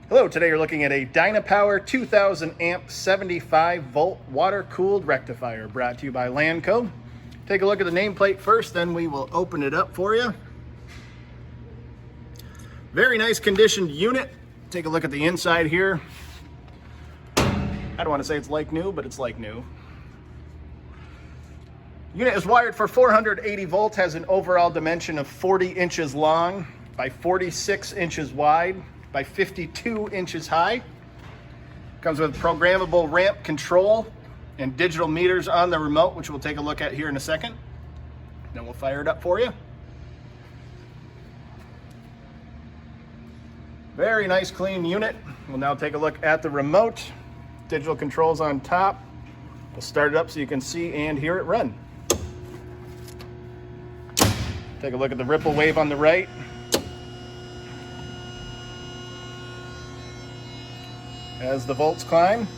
Hello, today you're looking at a Dynapower 2000 amp 75 volt water cooled rectifier brought to you by Lanco. Take a look at the nameplate first, then we will open it up for you. Very nice conditioned unit. Take a look at the inside here. I don't want to say it's like new, but it's like new. Unit is wired for 480 volts, has an overall dimension of 40 inches long by 46 inches wide by 52 inches high. Comes with programmable ramp control and digital meters on the remote, which we'll take a look at here in a second. Then we'll fire it up for you. Very nice clean unit. We'll now take a look at the remote. Digital controls on top. We'll start it up so you can see and hear it run. Take a look at the ripple wave on the right. As the volts climb.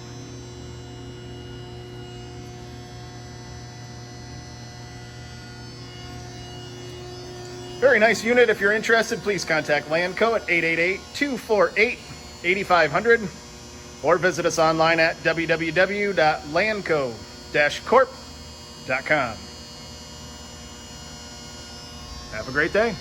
Very nice unit. If you're interested, please contact Lanco at 888-248-8500 or visit us online at www.lanco-corp.com. Have a great day.